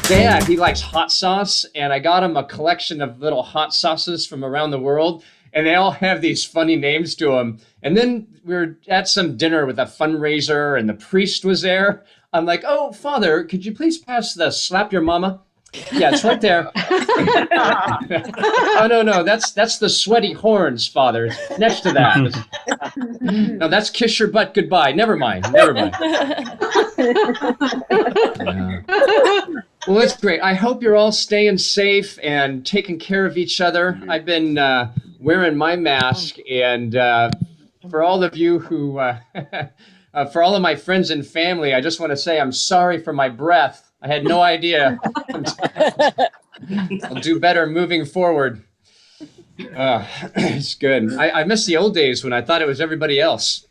Dad, he likes hot sauce, and I got him a collection of little hot sauces from around the world, and they all have these funny names to them. And then we were at some dinner with a fundraiser, and the priest was there. I'm like, "Oh, Father, could you please pass the slap your mama?" Yeah, it's right there. Oh no, that's the sweaty horns, Father. It's next to that. No, that's kiss your butt goodbye. Never mind. Yeah. Well, it's great. I hope you're all staying safe and taking care of each other. I've been wearing my mask, and for all of you who, for all of my friends and family, I just want to say I'm sorry for my breath. I had no idea. I'll do better moving forward. It's good. I miss the old days when I thought it was everybody else.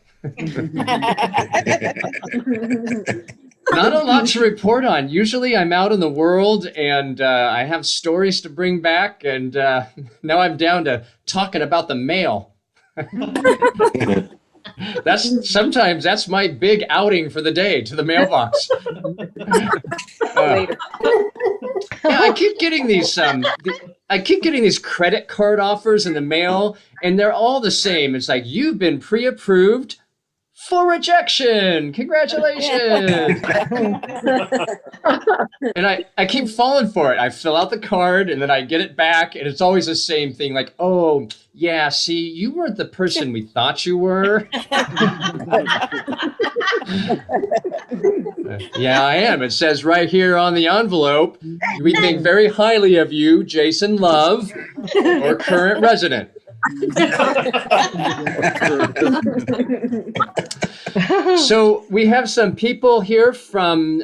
Not a lot to report on. Usually I'm out in the world and I have stories to bring back, and now I'm down to talking about the mail. Sometimes that's my big outing for the day, to the mailbox. Yeah, I keep getting these credit card offers in the mail, and they're all the same. It's like, you've been pre-approved for rejection. Congratulations. And I keep falling for it. I fill out the card and then I get it back, and it's always the same thing. Like, "Oh, yeah, see, you weren't the person we thought you were." Yeah, I am. It says right here on the envelope, "We think very highly of you, Jason Love, or current resident." So we have some people here from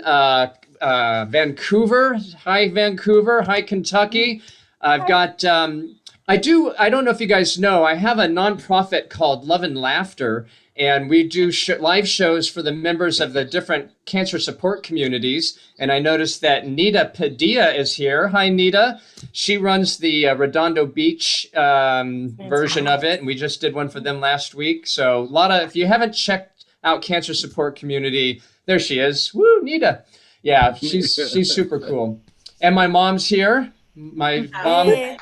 Vancouver. Hi, Vancouver. Hi, Kentucky. I've got, I don't know if you guys know, I have a nonprofit called Love and Laughter, and we do live shows for the members of the different cancer support communities. And I noticed that Nita Padilla is here. Hi, Nita. She runs the Redondo Beach version of it, and we just did one for them last week. So if you haven't checked out Cancer Support Community, there she is. Woo, Nita. Yeah, she's super cool. And my mom's here. My mom. Yay,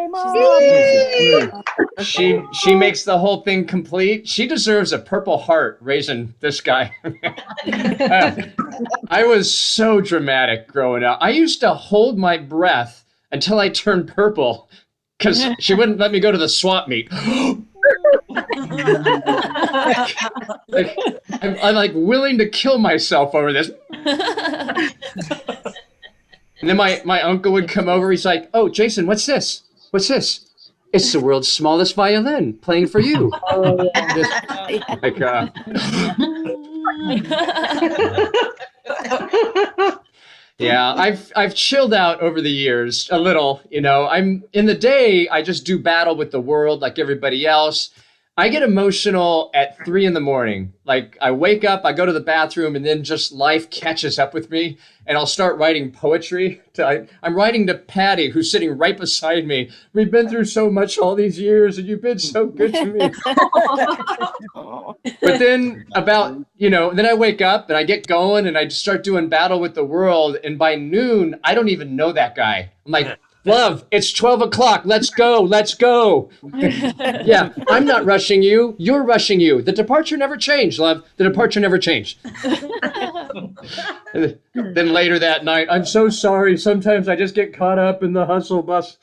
Mom. She makes the whole thing complete. She deserves a Purple Heart raising this guy. I was so dramatic growing up. I used to hold my breath until I turned purple because she wouldn't let me go to the swap meet. I'm like willing to kill myself over this. And then my uncle would come over. He's like, "Oh, Jason, what's this? What's this?" "It's the world's smallest violin playing for you." Oh, yeah. Like, yeah, I've chilled out over the years a little. I'm in the day, I just do battle with the world like everybody else. I get emotional at 3 a.m. Like, I wake up, I go to the bathroom, and then just life catches up with me, and I'll start writing poetry. I'm writing to Patty, who's sitting right beside me. "We've been through so much all these years, and you've been so good to me." But then then I wake up and I get going and I just start doing battle with the world. And by noon, I don't even know that guy. I'm like, "Love, it's 12 o'clock. Let's go. Let's go." "Yeah, I'm not rushing you. You're rushing you. The departure never changed, love. The departure never changed." Then later that night, "I'm so sorry. Sometimes I just get caught up in the hustle bus."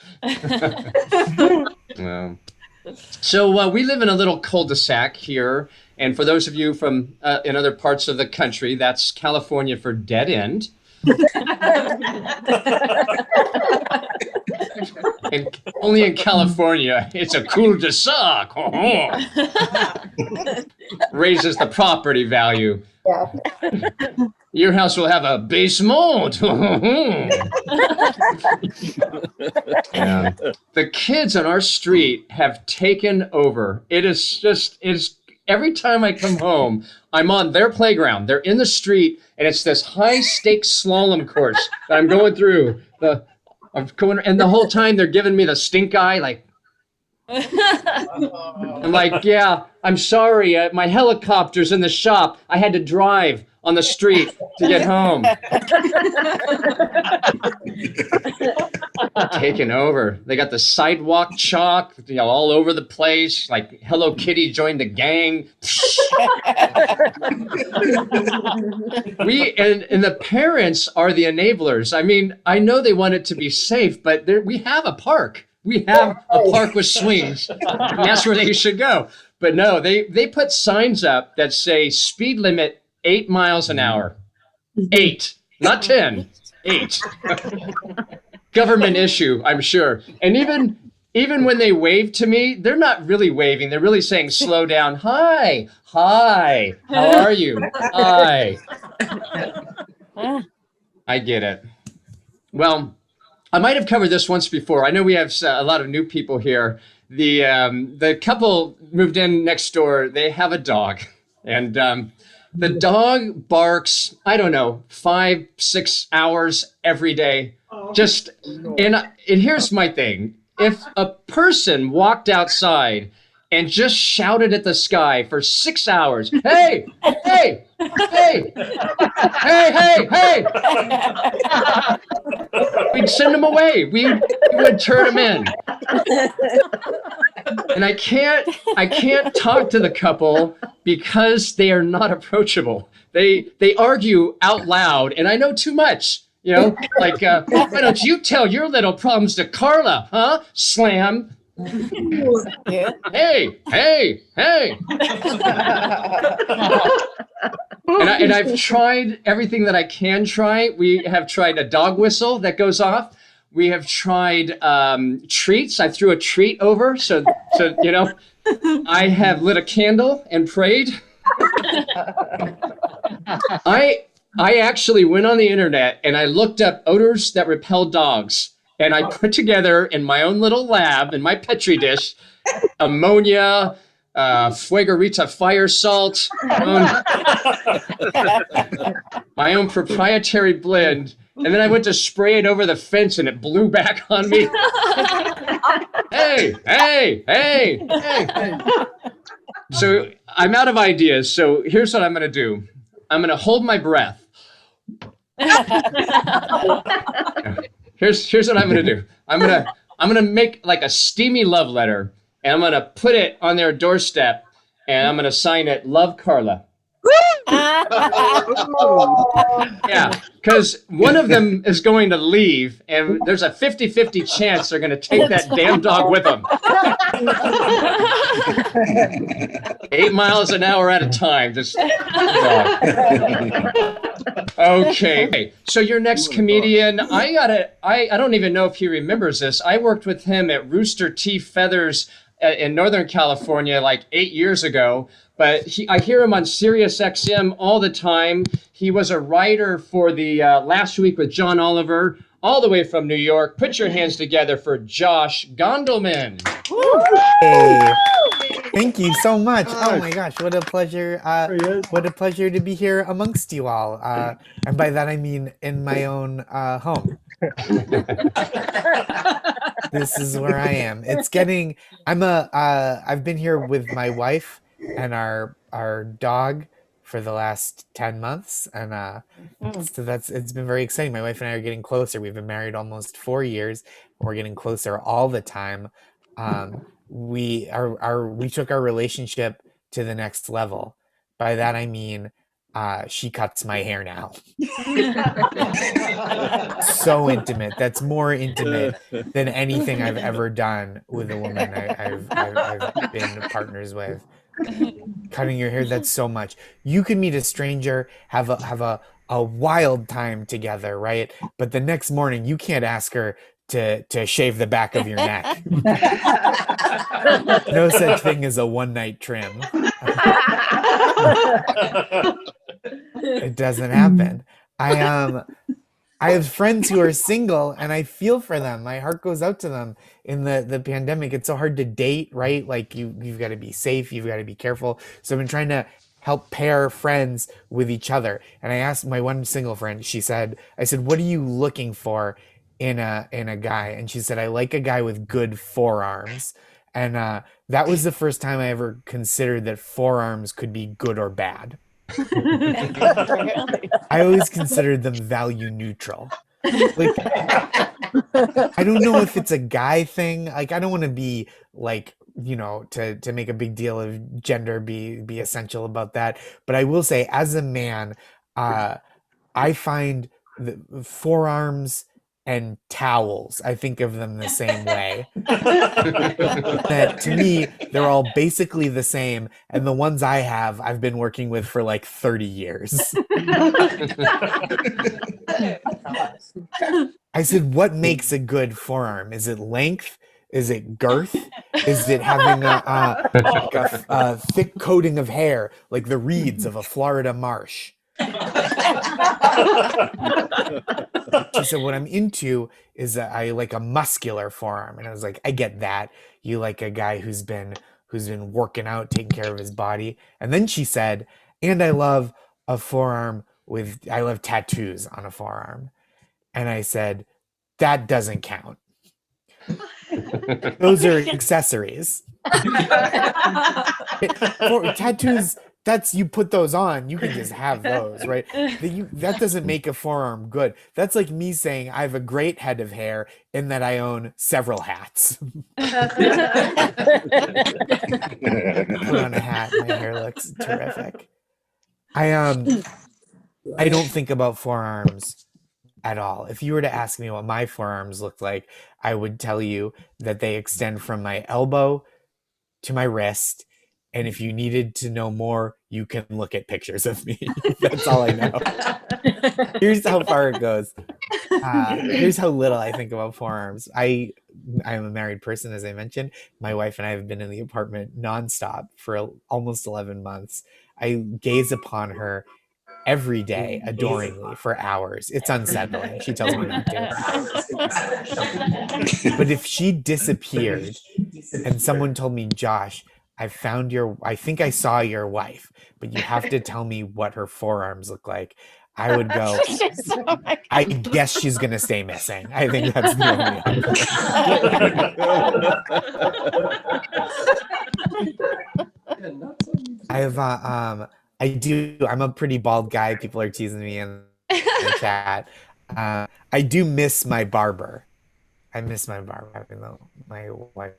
So we live in a little cul-de-sac here. And for those of you from in other parts of the country, that's California for dead end. And only in California, it's a cul-de-sac. Raises the property value. Yeah. Your house will have a basement. Yeah. The kids on our street have taken over. It's every time I come home, I'm on their playground. They're in the street, and it's this high-stakes slalom course that I'm going through. And the whole time they're giving me the stink eye, like. I'm like, "Yeah, I'm sorry. My helicopter's in the shop. I had to drive on the street to get home. Taken over. They got the sidewalk chalk, all over the place. Like Hello Kitty joined the gang. And the parents are the enablers. I mean, I know they want it to be safe, but we have a park. We have a park with swings, and that's where they should go. But no, they put signs up that say speed limit 8 miles an hour. 8, not 10. 8. Government issue, I'm sure. And even when they wave to me, they're not really waving. They're really saying, slow down. Hi, how are you? Hi. I get it. Well, I might have covered this once before. I know we have a lot of new people here. The couple moved in next door. They have a dog. And the dog barks, I don't know, 5-6 hours every day. And here's my thing. If a person walked outside and just shouted at the sky for 6 hours, hey, hey, hey, hey, hey, hey, we'd send them away. We would turn them in. And I can't talk to the couple because they are not approachable. They argue out loud, and I know too much. Like, why don't you tell your little problems to Carla, huh? Slam. Hey, hey, hey. And I've tried everything that I can try. We have tried a dog whistle that goes off. We have tried treats. I threw a treat over, so I have lit a candle and prayed. I actually went on the internet and I looked up odors that repel dogs. And I put together in my own little lab, in my Petri dish, ammonia, Fuegarita fire salt, my own proprietary blend. And then I went to spray it over the fence and it blew back on me. Hey, hey, hey, hey. So I'm out of ideas. So here's what I'm going to do. I'm going to hold my breath. Here's what I'm going to do. I'm going to make like a steamy love letter, and I'm going to put it on their doorstep, and I'm going to sign it, Love Carla. Yeah, because one of them is going to leave, and there's a 50-50 chance they're going to take that damn dog with them. 8 miles an hour at a time. Just okay. So your next comedian, I don't even know if he remembers this. I worked with him at Rooster T. Feathers in Northern California like 8 years ago. But I hear him on Sirius XM all the time. He was a writer for the Last Week with John Oliver, all the way from New York. Put your hands together for Josh Gondelman. Hey, thank you so much. Oh my gosh, what a pleasure! What a pleasure to be here amongst you all. And by that I mean in my own home. This is where I am. I've been here with my wife and our dog for the last 10 months, and so it's been very exciting. My wife and I are getting closer. We've been married almost 4 years, and we're getting closer all the time. We took our relationship to the next level. By that I mean she cuts my hair now. So intimate. That's more intimate than anything I've ever done with a woman I've been partners with. Cutting your hair, that's so much. You can meet a stranger, have a wild time together, right? But the next morning you can't ask her to shave the back of your neck. No such thing as a one-night trim. It doesn't happen. I have friends who are single, and I feel for them. My heart goes out to them. In the pandemic, it's so hard to date, right? Like you've got to be safe, you've got to be careful. So I've been trying to help pair friends with each other. And I asked my one single friend, I said, what are you looking for in a guy? And she said, I like a guy with good forearms. And that was the first time I ever considered that forearms could be good or bad. I always considered them value neutral. Like, I don't know if it's a guy thing. Like, I don't want to be like, to make a big deal of gender be essential about that. But I will say, as a man, I find the forearms and towels, I think of them the same way. That to me, they're all basically the same. And the ones I've been working with for like 30 years. I said, what makes a good forearm? Is it length? Is it girth? Is it having a thick coating of hair, like the reeds of a Florida marsh? She said, what I'm into is I like a muscular forearm. And I was like, I get that. You like a guy who's been working out, taking care of his body. And then she said, and I love a forearm I love tattoos on a forearm. And I said, that doesn't count. Those are accessories. Tattoos, you put those on, you can just have those, right? That doesn't make a forearm good. That's like me saying I have a great head of hair and that I own several hats. Put on a hat, my hair looks terrific. I don't think about forearms at all. If you were to ask me what my forearms looked like, I would tell you that they extend from my elbow to my wrist. And if you needed to know more, you can look at pictures of me. That's all I know. Here's how far it goes. Here's how little I think about forearms. I am a married person, as I mentioned. My wife and I have been in the apartment nonstop for almost 11 months. I gaze upon her every day adoringly for hours. It's unsettling. She tells me not to. But if she disappeared and someone told me, Josh, I think I saw your wife, but you have to tell me what her forearms look like, I would go, I guess she's going to stay missing. I think that's the only I'm a pretty bald guy. People are teasing me in the chat. I do miss my barber. Even though my wife,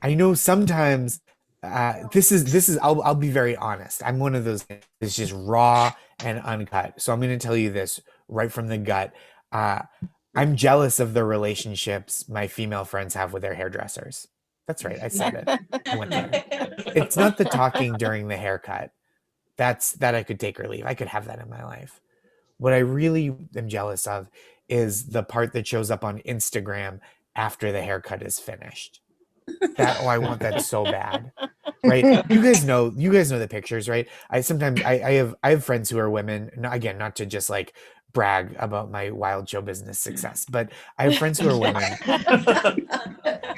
I know sometimes this is I'll be very honest. I'm one of those that's just raw and uncut. So I'm going to tell you this right from the gut. I'm jealous of the relationships my female friends have with their hairdressers. That's right. I said it. I went there. It's not the talking during the haircut. That I could take or leave. I could have that in my life. What I really am jealous of is the part that shows up on Instagram after the haircut is finished. I want that so bad. Right? You guys know the pictures, right? I have friends who are women. Again, not to just like brag about my wild show business success, but I have friends who are women.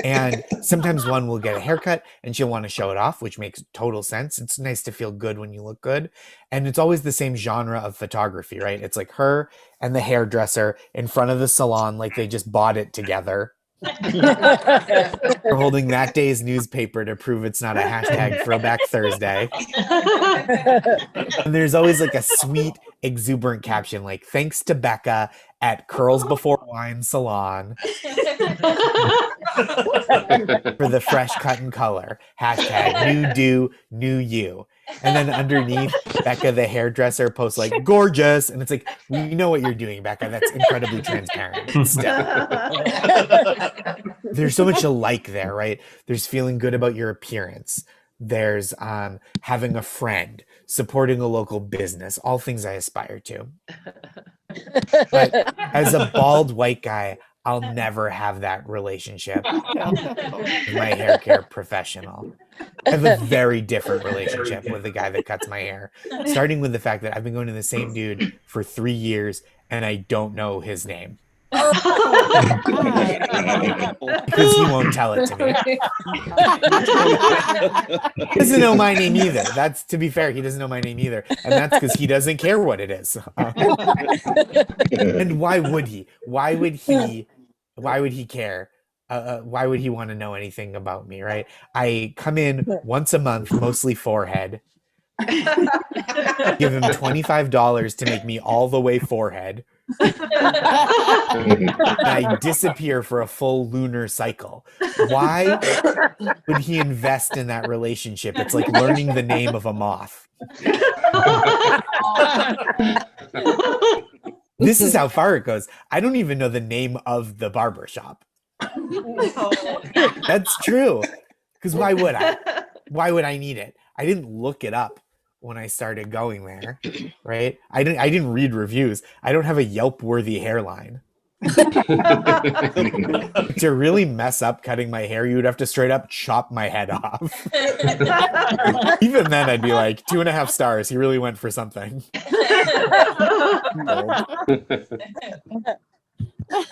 And sometimes one will get a haircut and she'll want to show it off, which makes total sense. It's nice to feel good when you look good. And it's always the same genre of photography, right? It's like her and the hairdresser in front of the salon, like they just bought it together. We're holding that day's newspaper to prove it's not a hashtag Throwback Thursday. And there's always like a sweet, exuberant caption like, thanks to Becca at Curls Before Wine Salon for the fresh cut and color. Hashtag new do, new you. And then underneath, Becca the hairdresser posts like, gorgeous. And it's like, we know what you're doing, Becca. That's incredibly transparent. Still. There's so much alike there, right? There's feeling good about your appearance. There's having a friend, supporting a local business, all things I aspire to. But as a bald white guy, I'll never have that relationship with my hair care professional. I have a very different relationship with the guy that cuts my hair, starting with the fact that I've been going to the same dude for 3 years and I don't know his name. Because he won't tell it to me. He doesn't know my name either. That's, to be fair, he doesn't know my name either. And that's because he doesn't care what it is. And why would he? Why would he care? Why would he want to know anything about me, right? I come in once a month, mostly forehead. Give him $25 to make me all the way forehead. And I disappear for a full lunar cycle. Why would he invest in that relationship? It's like learning the name of a moth. This is how far it goes. I don't even know the name of the barber shop. That's true. Because why would I? Why would I need it? I didn't look it up when I started going there, right? I didn't read reviews. I don't have a Yelp-worthy hairline. To really mess up cutting my hair, you would have to straight up chop my head off. Even then, I'd be like, 2.5 stars. He really went for something.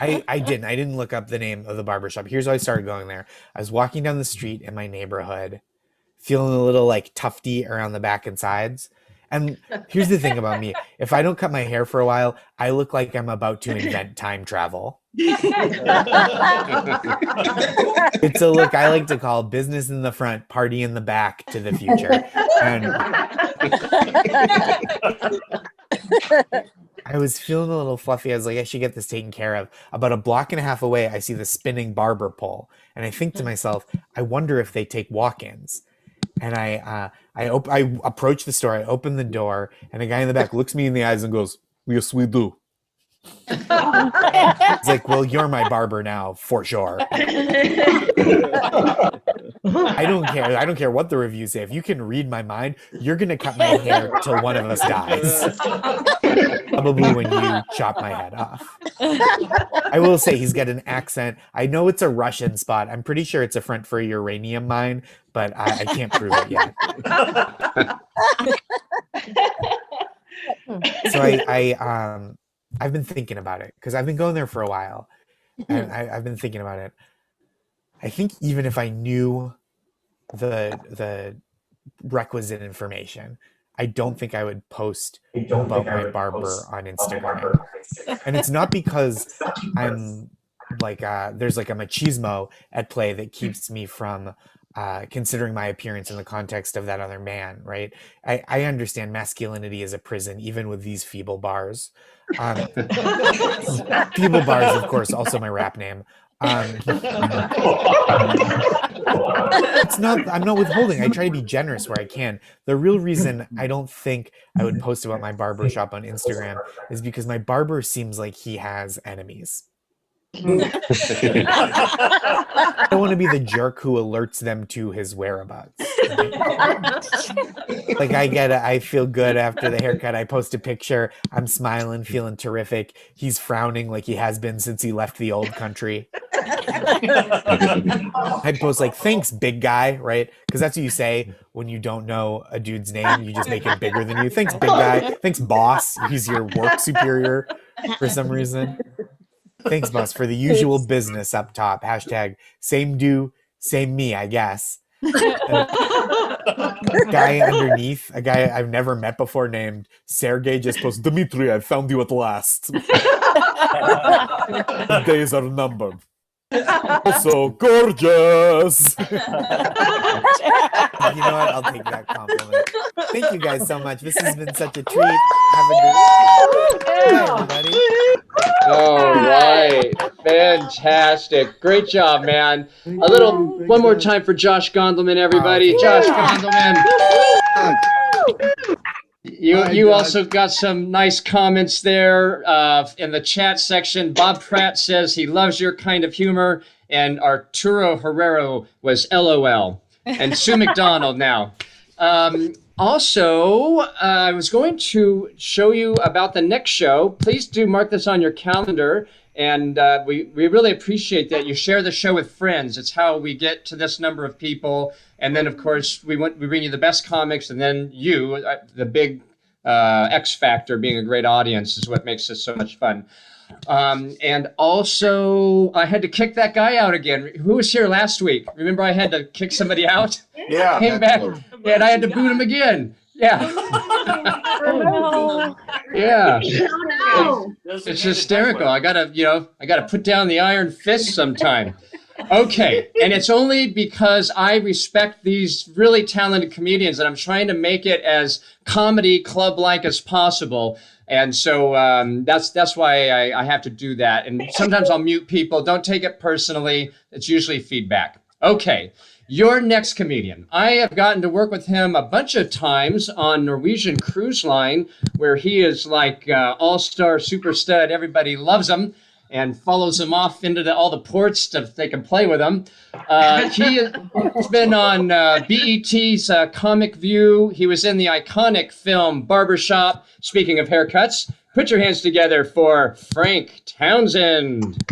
I didn't look up the name of the barbershop. Here's how I started going there. I was walking down the street in my neighborhood, feeling a little like tufty around the back and sides. And here's the thing about me. If I don't cut my hair for a while, I look like I'm about to invent time travel. It's a look I like to call business in the front, party in the back to the future. And I was feeling a little fluffy. I was like, I should get this taken care of. About 1.5 blocks away, I see the spinning barber pole. And I think to myself, I wonder if they take walk-ins. And I approach the store, I open the door, and a guy in the back looks me in the eyes and goes, "Yes, we do." It's like, well, you're my barber now, for sure. I don't care. I don't care what the reviews say. If you can read my mind, you're going to cut my hair till one of us dies. Probably when you chop my head off. I will say he's got an accent. I know it's a Russian spot. I'm pretty sure it's a front for a uranium mine, but I can't prove it yet. So I've been thinking about it because I've been going there for a while, and I've been thinking about it. I think even if I knew the requisite information, I don't think I would post about my barber on Instagram. And it's not because I'm like there's like a machismo at play that keeps me from considering my appearance in the context of that other man, right? I understand masculinity is a prison, even with these feeble bars. Feeble bars, of course, also my rap name. It's not, I'm not withholding. I try to be generous where I can. The real reason I don't think I would post about my barber shop on Instagram is because my barber seems like he has enemies. I don't want to be the jerk who alerts them to his whereabouts. Like I feel good after the haircut. I post a picture. I'm smiling, feeling terrific. He's frowning like he has been since he left the old country. I'd post like, "Thanks, big guy," right? Because that's what you say when you don't know a dude's name. You just make it bigger than you. "Thanks, big guy." "Thanks, boss." He's your work superior for some reason. "Thanks, boss, for the usual business" up top. Hashtag same do, same me, I guess. Guy underneath, a guy I've never met before named Sergey, just posts, "Dmitry, I found you at last. The days are numbered. Also gorgeous." You know what? I'll take that compliment. Thank you guys so much. This has been such a treat. Have a good night, everybody. All right. Fantastic. Great job, man. One more time for Josh Gondelman, everybody. Josh Gondelman. You also got some nice comments there in the chat section. Bob Pratt says he loves your kind of humor, and Arturo Herrero was LOL. And Sue McDonald now. Also, I was going to show you about the next show. Please do mark this on your calendar. And we really appreciate that you share the show with friends. It's how we get to this number of people. And then, of course, we bring you the best comics. And then you, the big X factor, being a great audience is what makes this so much fun. And also, I had to kick that guy out again. Who was here last week? Remember I had to kick somebody out? Yeah. Came back, and I had to boot him again. Yeah. Yeah. It's hysterical. I gotta put down the iron fist sometime. Okay, and it's only because I respect these really talented comedians that I'm trying to make it as comedy club-like as possible. And so that's why I have to do that. And sometimes I'll mute people. Don't take it personally. It's usually feedback. Okay, your next comedian. I have gotten to work with him a bunch of times on Norwegian Cruise Line, where he is like all-star super stud. Everybody loves him and follows him off into all the ports so they can play with him. He has been on BET's Comic View. He was in the iconic film Barbershop. Speaking of haircuts, put your hands together for Frank Townsend.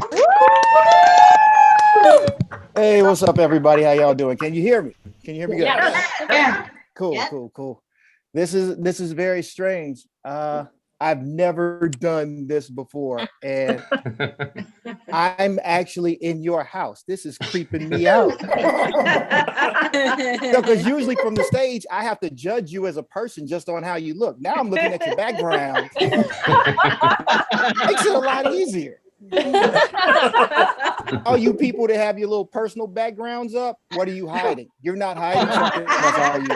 Hey, what's up, everybody? How y'all doing? Can you hear me? Can you hear me good? Yeah. Cool, Yeah. cool. This is very strange. I've never done this before, and I'm actually in your house. This is creeping me out. Because usually from the stage, I have to judge you as a person just on how you look. Now I'm looking at your background. Makes it a lot easier. Oh, you people that have your little personal backgrounds up, what are you hiding? You're not hiding something. That's all you.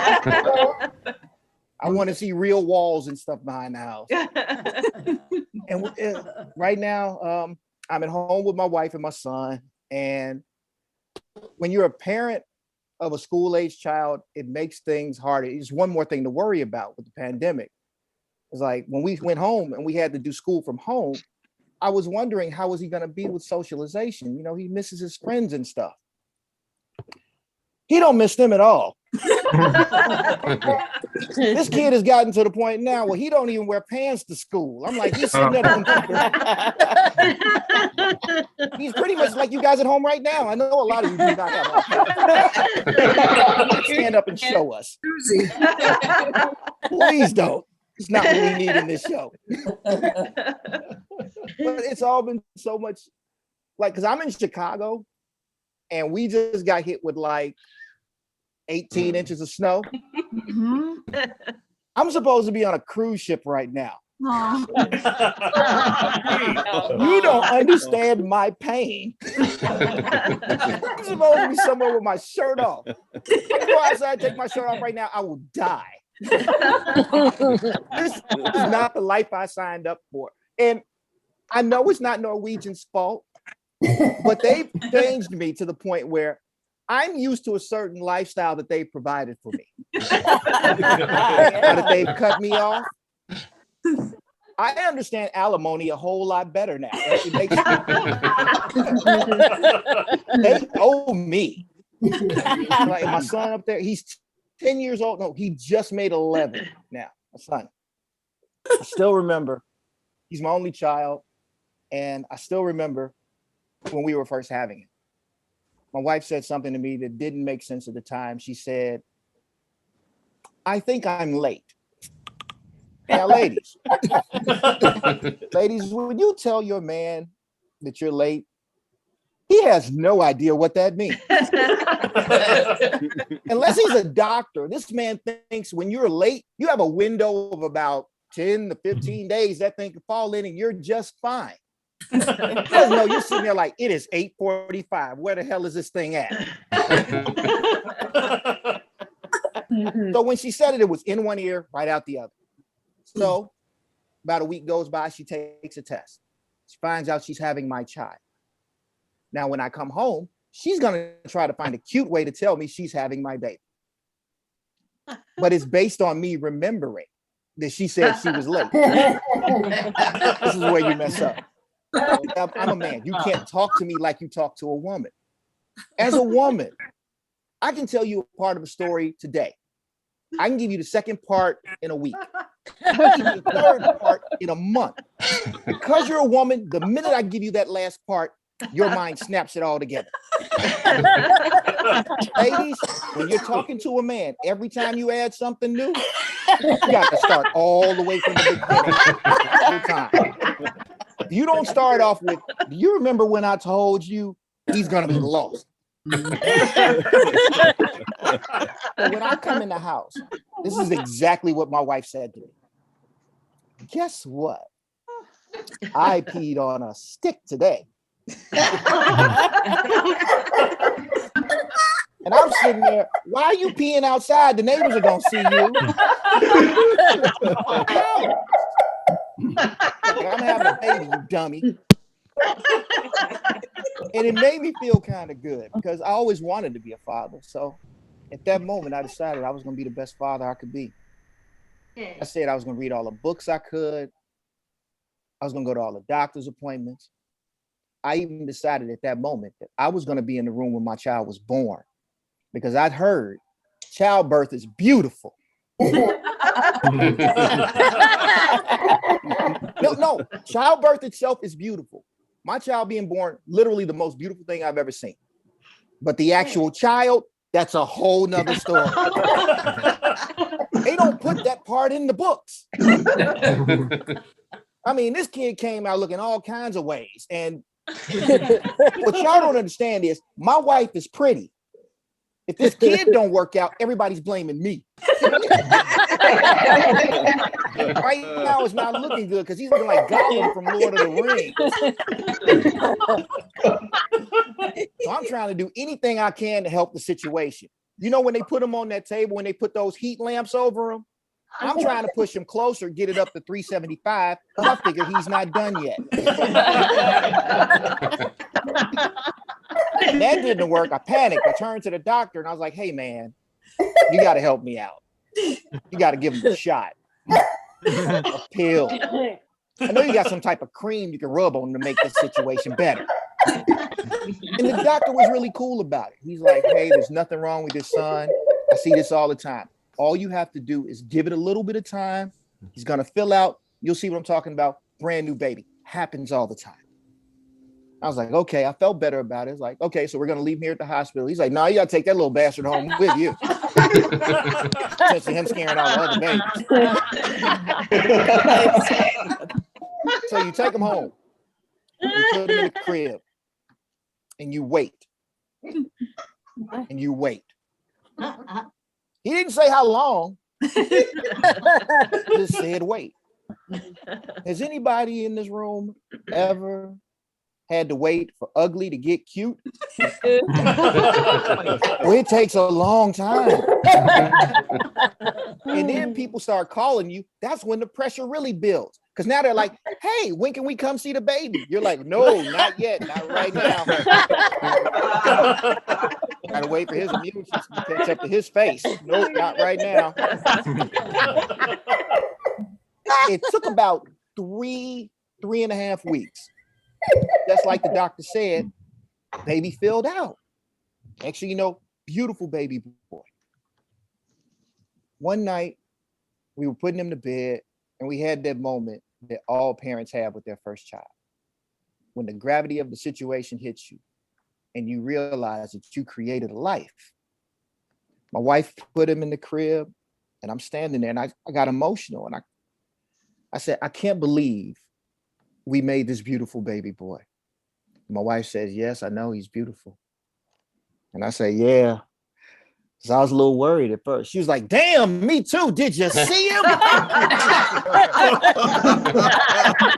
I want to see real walls and stuff behind the house. And right now, I'm at home with my wife and my son. And when you're a parent of a school-age child, it makes things harder. It's one more thing to worry about with the pandemic. It's like when we went home and we had to do school from home, I was wondering how was he going to be with socialization? You know, he misses his friends and stuff. He don't miss them at all. This kid has gotten to the point now where he don't even wear pants to school. I'm like, he's sitting at the computer. He's pretty much like you guys at home right now. I know a lot of you do not have on pants. Stand up and show us. Please don't. It's not what we need in this show. But it's all been so much like, because I'm in Chicago and we just got hit with like 18 inches of snow. I'm supposed to be on a cruise ship right now. You don't understand my pain. I'm supposed to be somewhere with my shirt off. If I go outside, take my shirt off right now, I will die. This is not the life I signed up for. And I know it's not Norwegian's fault, but they've changed me to the point where I'm used to a certain lifestyle that they've provided for me. Now that they've cut me off, I understand alimony a whole lot better now. It makes they owe me. Like my son up there, he's 10 years old. No, he just made 11 now. My son. I still remember, he's my only child. And I still remember when we were first having it. My wife said something to me that didn't make sense at the time. She said, I think I'm late. Now, ladies, when you tell your man that you're late, he has no idea what that means. Unless he's a doctor, this man thinks when you're late, you have a window of about 10 to 15 days that thing can fall in and you're just fine. He doesn't know you're sitting there like, it is 8:45. Where the hell is this thing at? So when she said it, it was in one ear, right out the other. So about a week goes by, she takes a test. She finds out she's having my child. Now, when I come home, she's going to try to find a cute way to tell me she's having my baby. But it's based on me remembering that she said she was late. This is where you mess up. I'm a man. You can't talk to me like you talk to a woman. As a woman, I can tell you a part of a story today. I can give you the second part in a week. I can give you the third part in a month. Because you're a woman, the minute I give you that last part, your mind snaps it all together. Ladies, when you're talking to a man, every time you add something new, you got to start all the way from the beginning. Every time. If you don't start off with, do you remember when I told you, he's going to be lost. So when I come in the house, this is exactly what my wife said to me. Guess what? I peed on a stick today. And I'm sitting there, why are you peeing outside? The neighbors are gonna see you. Like, I'm having a baby, you dummy. And it made me feel kind of good because I always wanted to be a father. So at that moment, I decided I was gonna be the best father I could be. I said I was gonna read all the books I could. I was gonna go to all the doctor's appointments. I even decided at that moment that I was gonna be in the room when my child was born because I'd heard childbirth is beautiful. No, childbirth itself is beautiful. My child being born, literally the most beautiful thing I've ever seen. But the actual child, that's a whole nother story. They don't put that part in the books. I mean, this kid came out looking all kinds of ways. And what y'all don't understand is my wife is pretty. If this kid don't work out, everybody's blaming me. Right now it's not looking good because he's looking like Gollum from Lord of the Rings. So I'm trying to do anything I can to help the situation. You know, when they put him on that table, when they put those heat lamps over him, I'm trying to push him closer, get it up to 375, because I figure he's not done yet. That didn't work. I panicked. I turned to the doctor and I was like, hey, man, you got to help me out. You got to give him a shot, a pill. I know you got some type of cream you can rub on to make this situation better. And the doctor was really cool about it. He's like, hey, there's nothing wrong with your son. I see this all the time. All you have to do is give it a little bit of time. He's going to fill out. You'll see what I'm talking about. Brand new baby. Happens all the time. I was like, okay, I felt better about it. It's like, okay, so we're going to leave him here at the hospital. He's like, no, you got to take that little bastard home with you. Especially him scaring all the other babies. So you take him home. You put him in the crib. And you wait. And you wait. He didn't say how long. Just said wait. Has anybody in this room ever had to wait for ugly to get cute? Well, it takes a long time. And then people start calling you. That's when the pressure really builds. Because now they're like, hey, when can we come see the baby? You're like, no, not yet, not right now. Gotta wait for his immune system to catch up to his face. Nope, not right now. It took about 3.5 weeks. Just like the doctor said, baby filled out. Actually, you know, beautiful baby boy. One night, we were putting him to bed, and we had that moment that all parents have with their first child. When the gravity of the situation hits you, and you realize that you created a life. My wife put him in the crib, and I'm standing there, and I got emotional, and I said, I can't believe we made this beautiful baby boy. My wife says, yes, I know he's beautiful. And I say, yeah. So I was a little worried at first. She was like, damn, me too. Did you see him? I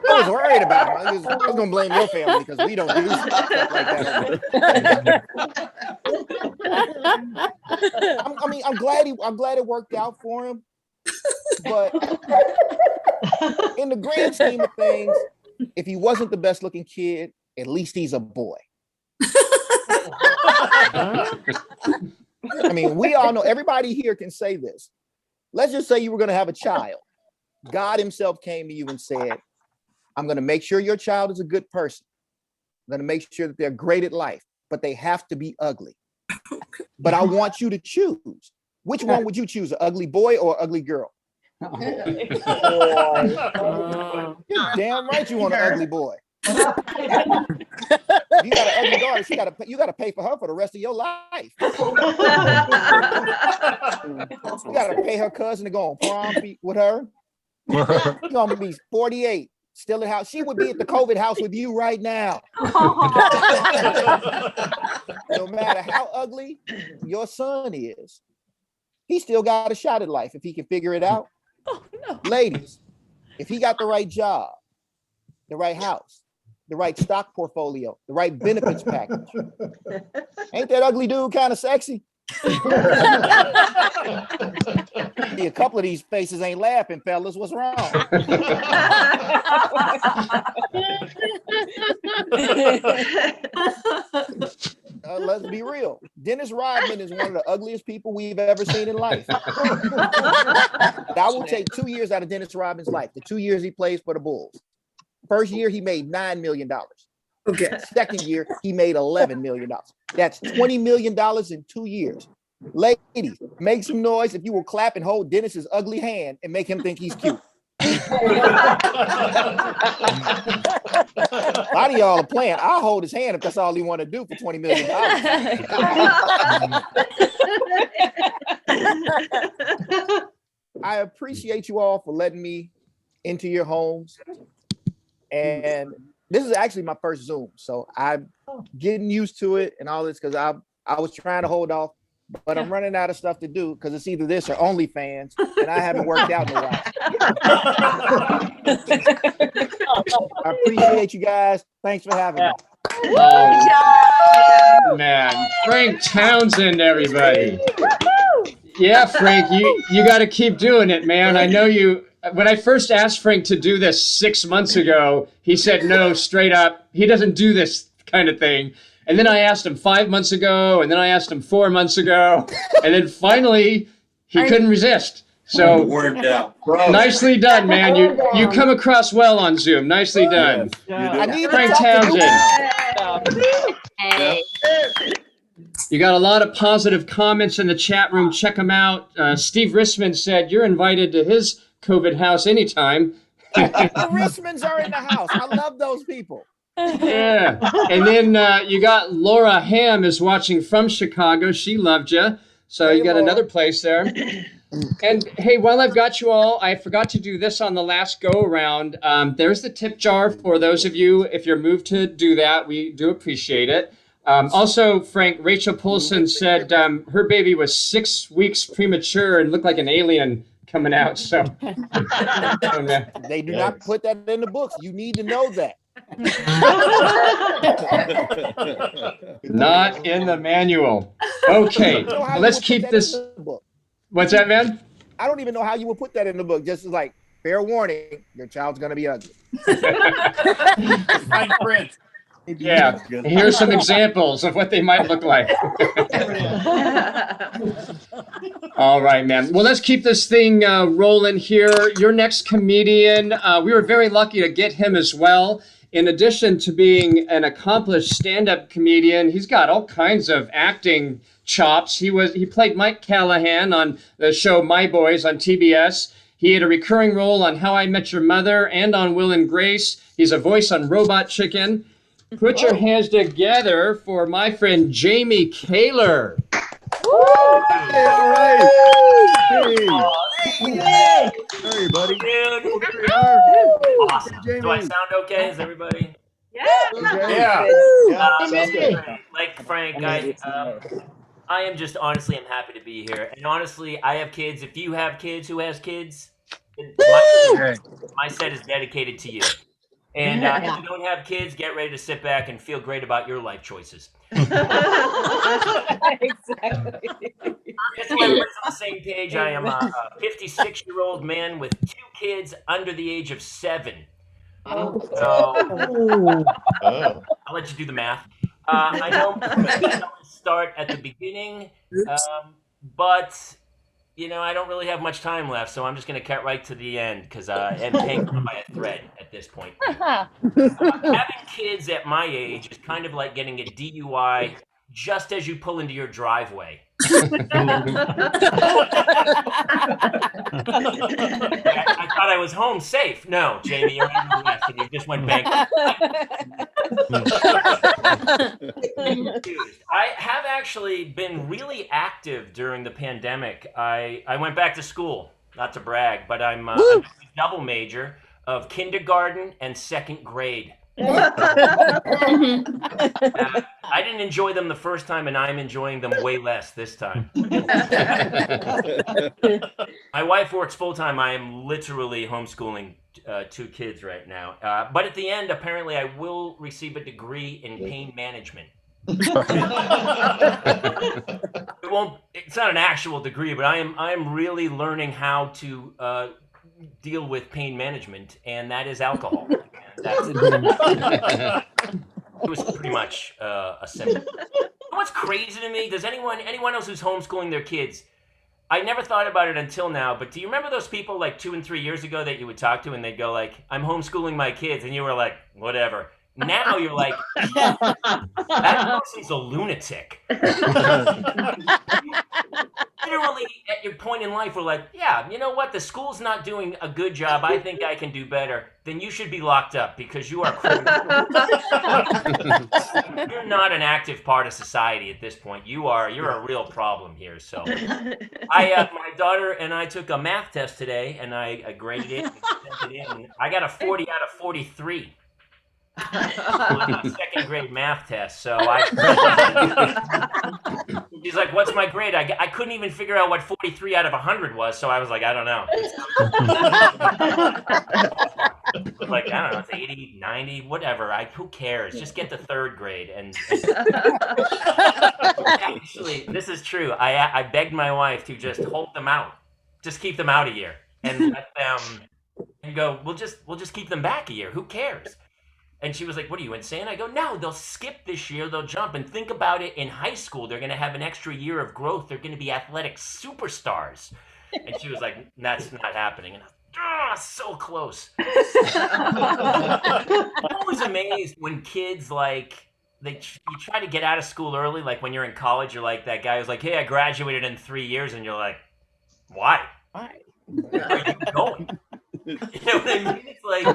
was worried about him. I was going to blame your family because we don't do stuff like that. I'm glad it worked out for him. But in the grand scheme of things, if he wasn't the best looking kid, at least he's a boy. I mean, we all know, everybody here can say this. Let's just say you were going to have a child. God himself came to you and said, I'm going to make sure your child is a good person. I'm going to make sure that they're great at life, but they have to be ugly. But I want you to choose. Which one would you choose, an ugly boy or an ugly girl? You're damn right you want an ugly boy. If you got an ugly daughter, you got to pay for her for the rest of your life. You got to pay her cousin to go on prom with her. She's gonna be 48, still at house. She would be at the COVID house with you right now. No matter how ugly your son is, he still got a shot at life if he can figure it out. Oh, no. Ladies, if he got the right job, the right house, the right stock portfolio, the right benefits package. Ain't that ugly dude kind of sexy? A couple of these faces ain't laughing, fellas. What's wrong? Let's be real. Dennis Rodman is one of the ugliest people we've ever seen in life. I will take 2 years out of Dennis Rodman's life. The 2 years he plays for the Bulls. First year, he made $9 million. Okay. Second year, he made $11 million. That's $20 million in 2 years. Ladies, make some noise if you will clap and hold Dennis's ugly hand and make him think he's cute. A lot of y'all are playing. I'll hold his hand if that's all he want to do for $20 million. I appreciate you all for letting me into your homes. And this is actually my first Zoom, so I'm getting used to it and all this because I was trying to hold off, but I'm running out of stuff to do because it's either this or OnlyFans, and I haven't worked out in a while. I appreciate you guys. Thanks for having me. Oh, man. Frank Townsend, everybody. Yeah, Frank, you got to keep doing it, man. I know you. When I first asked Frank to do this 6 months ago, he said no, straight up. He doesn't do this kind of thing. And then I asked him 5 months ago, and then I asked him 4 months ago, and then finally he couldn't resist. So nicely done, man. You come across well on Zoom. Nicely done. I need Frank to Townsend. Hey. You got a lot of positive comments in the chat room. Check them out. Steve Rissman said you're invited to his COVID house anytime. The Rissmans are in the house. I love those people. Yeah. And then you got Laura Ham is watching from Chicago. She loved you. So Hey, you got Laura. another place there. And hey, while I've got you all, I forgot to do this on the last go around. There's the tip jar for those of you, if you're moved to do that, we do appreciate it. Also, Frank, Rachel Polson said her baby was 6 weeks premature and looked like an alien coming out. So They do not put that in the books. You need to know that. not in the manual. Okay, I don't know how you let's would put keep that this. in the book. What's that, man? I don't even know how you would put that in the book. Just like, fair warning, your child's gonna be ugly. Fine print. Yeah, here's some examples of what they might look like. All right, man. Well, let's keep this thing rolling here. Your next comedian, we were very lucky to get him as well. In addition to being an accomplished stand-up comedian, he's got all kinds of acting chops. He played Mike Callahan on the show My Boys on TBS. He had a recurring role on How I Met Your Mother and on Will and Grace. He's a voice on Robot Chicken. Put your hands together for my friend Jamie Kaler. All right. Hey, buddy. Dude, awesome. Jamie. Do I sound okay? Is everybody? Yeah. Like Frank, I am just honestly, I'm happy to be here. And honestly, I have kids. If you have kids, who has kids? My set is dedicated to you. And if you don't have kids, get ready to sit back and feel great about your life choices. Exactly. Just so everybody's on the same page, I am a 56-year-old man with 2 kids under the age of 7. So I'll let you do the math. I know I start at the beginning, but you know, I don't really have much time left, so I'm just going to cut right to the end because I'm hanging on by a thread at this point. Having kids at my age is kind of like getting a DUI just as you pull into your driveway. I thought I was home safe. No, Jamie, you're on the left and you just went bankrupt. I have actually been really active during the pandemic. I went back to school, not to brag, but I'm a double major of kindergarten and 2nd grade. I didn't enjoy them the first time, and I'm enjoying them way less this time. My wife works full time. I am literally homeschooling 2 kids right now. But at the end, apparently, I will receive a degree in pain management. It's not an actual degree, but I am really learning how to deal with pain management, and that is alcohol. It was pretty much a symptom. You know what's crazy to me? Does anyone else who's homeschooling their kids? I never thought about it until now, but do you remember those people like 2 and 3 years ago that you would talk to and they'd go like, "I'm homeschooling my kids," and you were like, "Whatever." Now you're like, "That person's a lunatic." Literally at your point in life, we're like, "Yeah, you know what? The school's not doing a good job. I think I can do better. Then you should be locked up because you are criminal." You're not an active part of society at this point. You're a real problem here. So, my daughter and I took a math test today, and I graded it and sent it in. I got a 40 out of 43 on a second grade math test. So she's like, "What's my grade?" I couldn't even figure out what 43 out of 100 was. So I was like, "I don't know." It was like, I don't know, it's 80, 90, whatever. Who cares? Just get to 3rd grade. And actually, this is true. I begged my wife to just hold them out, just keep them out a year, and let them and go. We'll just keep them back a year. Who cares? And she was like, "What are you, insane?" I go, "No, they'll skip this year. They'll jump. And think about it, in high school, they're going to have an extra year of growth. They're going to be athletic superstars." And she was like, "That's not happening." And I was, so close. I'm always amazed when kids like you try to get out of school early. Like when you're in college, you're like that guy who's like, "Hey, I graduated in 3 years," and you're like, "Why? Where are you going?" You know what I mean? It's like,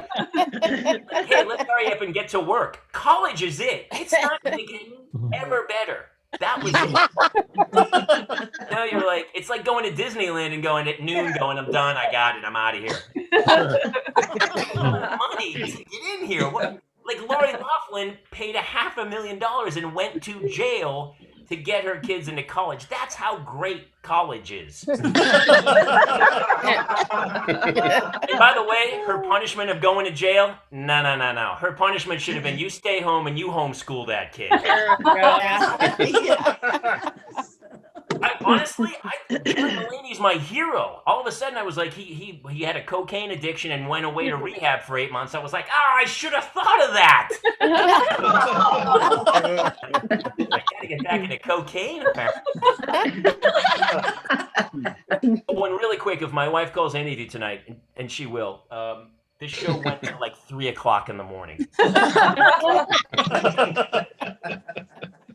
"Hey, let's hurry up and get to work." College is it. It's not going to get ever better. That was it. Now you're like, it's like going to Disneyland and going at noon, going, "I'm done. I got it. I'm out of here." Money to get in here. Like Lori Loughlin paid $500,000 and went to jail to get her kids into college. That's how great college is. And by the way, her punishment of going to jail, no. Her punishment should have been, you stay home and you homeschool that kid. Honestly, John Mulaney's my hero. All of a sudden, I was like, he had a cocaine addiction and went away to rehab for 8 months. I was like, I should have thought of that. I gotta get back into cocaine, apparently. One really quick, if my wife calls any of you tonight, and she will, this show went till like 3 o'clock in the morning.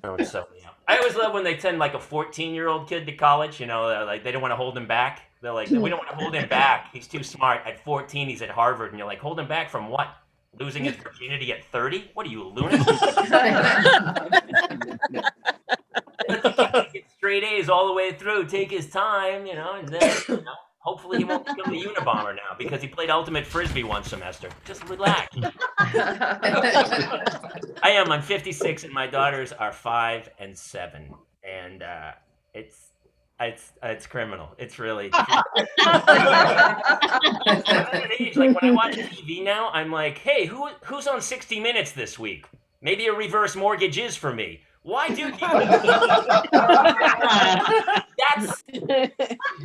Oh, it's so yeah. I always love when they send like a 14-year-old kid to college. You know, like they don't want to hold him back. They're like, "We don't want to hold him back. He's too smart." At 14, he's at Harvard, and you're like, "Hold him back from what? Losing his virginity at 30? What are you, a lunatic?" Get straight A's all the way through. Take his time, and then hopefully he won't become the Unabomber now because he played ultimate frisbee one semester. Just relax. I'm 56 and my daughters are 5 and 7, and it's criminal. It's really. Like when I watch TV now, I'm like, "Hey, who's on 60 Minutes this week? Maybe a reverse mortgage is for me." Why do you? That's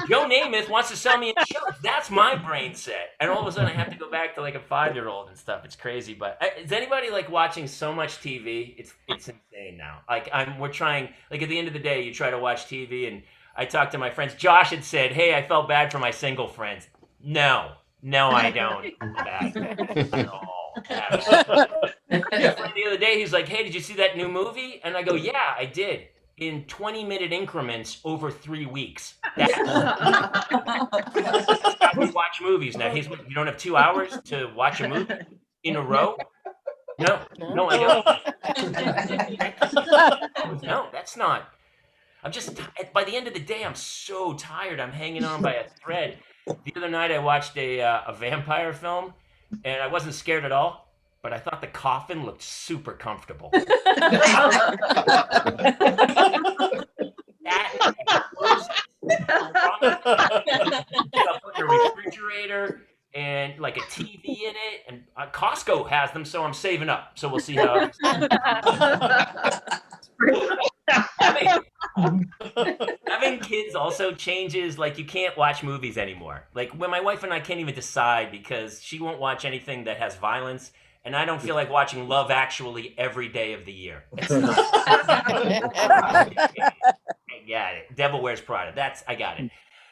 Joe Namath wants to sell me insurance. That's my brain set, and all of a sudden I have to go back to like a 5-year-old and stuff. It's crazy. But is anybody like watching so much TV? It's insane now. Like we're trying. Like at the end of the day, you try to watch TV, and I talked to my friends. Josh had said, "Hey, I felt bad for my single friends." No, I don't. No. The other day, he's like, "Hey, did you see that new movie?" And I go, "Yeah, I did. In 20-minute increments over 3 weeks." That's how we watch movies now. You don't have 2 hours to watch a movie in a row? No, I don't. No, that's not. I'm just, by the end of the day, I'm so tired. I'm hanging on by a thread. The other night, I watched a vampire film, and I wasn't scared at all. but I thought the coffin looked super comfortable. That stuff in a refrigerator and like a TV in it, and Costco has them, so I'm saving up. So we'll see how. Having kids also changes. Like you can't watch movies anymore. Like when my wife and I can't even decide because she won't watch anything that has violence, and I don't feel like watching Love Actually every day of the year. I got it. Devil Wears Prada. I got it.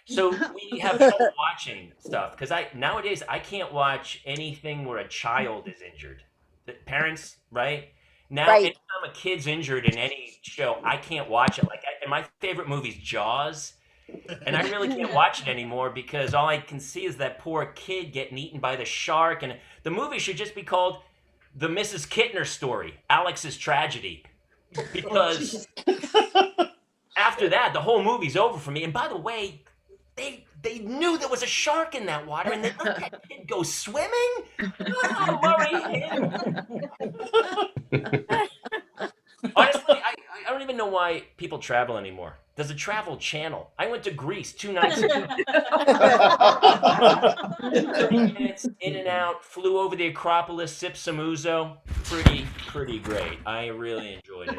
So we have trouble watching stuff because nowadays I can't watch anything where a child is injured. The parents, right? Now, Right. anytime a kid's injured in any show, I can't watch it. Like, and my favorite movie is Jaws, and I really can't watch it anymore because all I can see is that poor kid getting eaten by the shark. And the movie should just be called The Mrs. Kittner Story, Alex's Tragedy, because after that, the whole movie's over for me. And by the way, they knew there was a shark in that water, and they let that kid go swimming. Oh, Murray. Honestly, I don't even know why people travel anymore. There's a travel channel. I went to Greece 2 nights ago. 30 minutes in and out, flew over the Acropolis, sipped some ouzo. Pretty great. I really enjoyed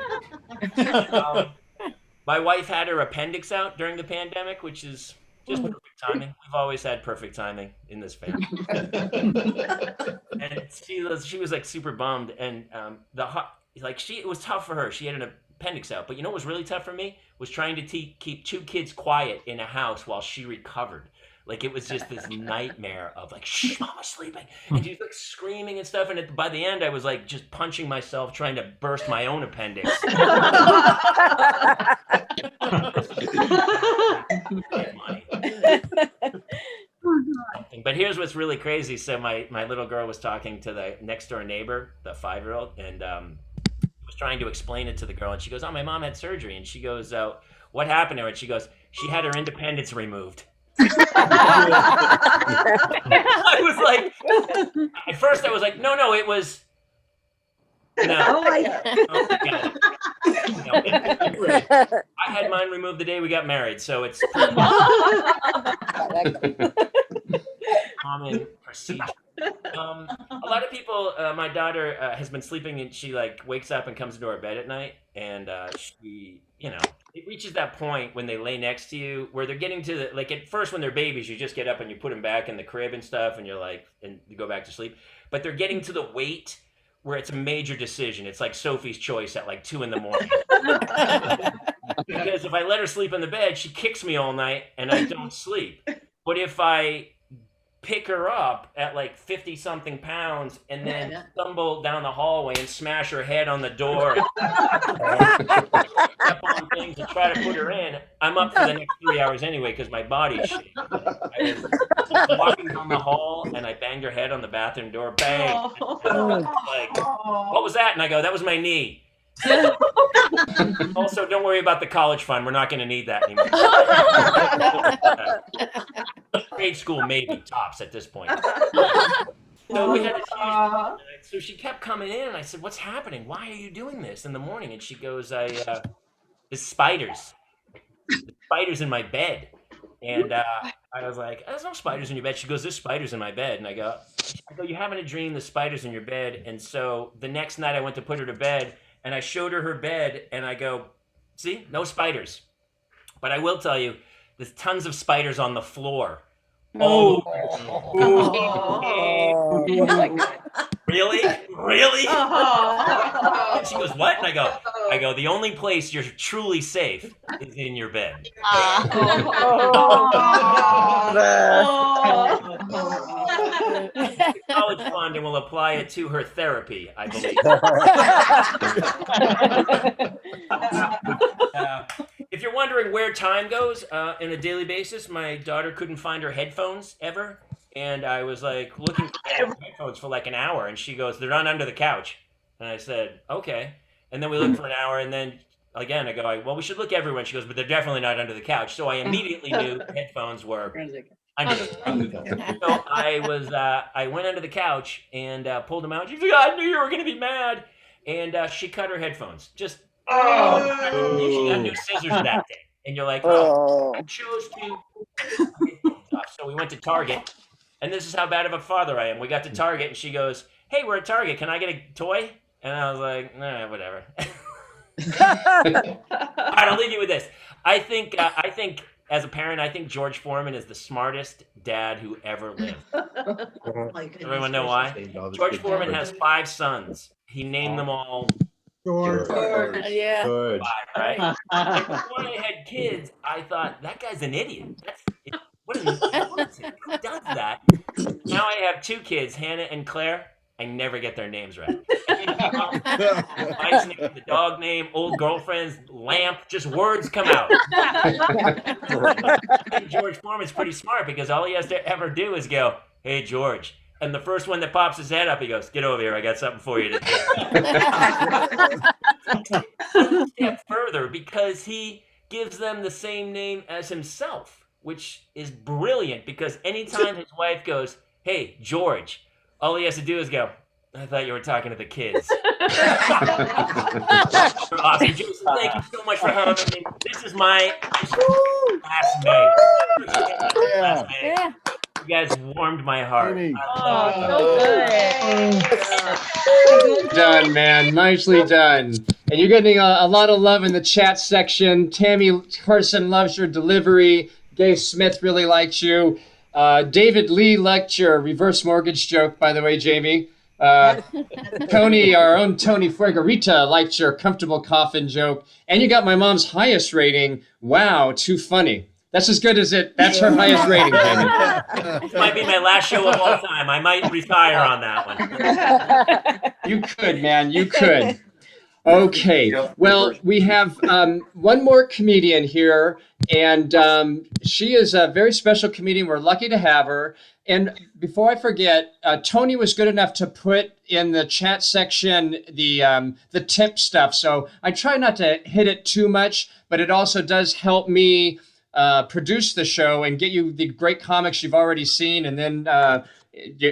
it. My wife had her appendix out during the pandemic, which is just perfect timing. We've always had perfect timing in this family. And she was like super bummed, and it was tough for her. She had an appendix out, but you know what was really tough for me was trying to keep 2 kids quiet in a house while she recovered. Like it was just this nightmare of like, shh, mama's sleeping, and she was like screaming and stuff. And by the end, I was like just punching myself, trying to burst my own appendix. But here's what's really crazy. So my little girl was talking to the next door neighbor, the 5-year-old, and was trying to explain it to the girl. And she goes, "Oh, my mom had surgery." And she goes, "What happened to her?" And she goes, "She had her independence removed." I was like, at first I was like, no, it was. No. Oh my No, I had mine removed the day we got married, so it's common procedure. A lot of people, my daughter has been sleeping, and she like wakes up and comes into our bed at night, and she, it reaches that point when they lay next to you where they're getting to like at first when they're babies, you just get up and you put them back in the crib and stuff, and you're like, and you go back to sleep. But they're getting to the weight where it's a major decision. It's like Sophie's Choice at like 2 a.m. Because if I let her sleep in the bed, she kicks me all night and I don't sleep. But if I pick her up at like 50 something pounds and then stumble down the hallway and smash her head on the door step on things and try to put her in, I'm up for the next 3 hours anyway because my body's shaking. I was walking down the hall and I banged her head on the bathroom door. Bang! Like, what was that? And I go, "That was my knee." Also, don't worry about the college fund. We're not going to need that anymore. Grade school, maybe tops at this point. So we had this huge, so she kept coming in, and I said, "What's happening? Why are you doing this in the morning?" And she goes, "There's spiders. There's spiders in my bed." And I was like, "There's no spiders in your bed." She goes, "There's spiders in my bed." And I go, "You're having a dream. There's spiders in your bed." And so the next night, I went to put her to bed. And I showed her bed, and I go, "See, no spiders. But I will tell you, there's tons of spiders on the floor." Oh. Really? And she goes, "What?" And I go, "The only place you're truly safe is in your bed." College fund, and we'll apply it to her therapy, I believe. If you're wondering where time goes on a daily basis, my daughter couldn't find her headphones ever. And I was like looking for her headphones for like an hour, and she goes, "They're not under the couch." And I said, "Okay." And then we looked for an hour, and then again, I go, well, we should look everywhere. She goes, but they're definitely not under the couch. So I immediately knew the headphones were under the couch. So I went under the couch and pulled them out. She's like, I knew you were going to be mad. And she cut her headphones. Just, she got new scissors that day. And you're like, I chose to. So we went to Target. And this is how bad of a father I am. We got to Target and she goes, hey, we're at Target. Can I get a toy? And I was like, nah, whatever. All right, I'll leave you with this. I think as a parent, I think George Foreman is the smartest dad who ever lived. Everyone know why? George Foreman has 5 sons. He named them all George. Yeah. Good. 5, right? And before I had kids, I thought that guy's an idiot. What an idiot. Who does that? Now I have 2 kids, Hannah and Claire. I never get their names right. Wife's name, the dog name, old girlfriend's lamp, just words come out. I think George Foreman's pretty smart because all he has to ever do is go, hey, George. And the first one that pops his head up, he goes, get over here. I got something for you to do. One step further, because he gives them the same name as himself, which is brilliant because anytime his wife goes, hey, George, all he has to do is go, I thought you were talking to the kids. Awesome. Jason, thank you so much for having me. This is my last May. Last May. Yeah. You guys warmed my heart. Jamie. Done, man. Nicely done. And you're getting a lot of love in the chat section. Tammy Carson loves your delivery. Dave Smith really likes you. David Lee liked your reverse mortgage joke, by the way, Jamie. Tony, our own Tony Fuegarita, liked your comfortable coffin joke. And you got my mom's highest rating. Wow, too funny. That's as good as it. That's her highest rating, Jamie. This might be my last show of all time. I might retire on that one. You could, man. You could. Okay. Well, we have one more comedian here, and she is a very special comedian. We're lucky to have her. And before I forget, Tony was good enough to put in the chat section the tip stuff. So I try not to hit it too much, but it also does help me produce the show and get you the great comics you've already seen. And then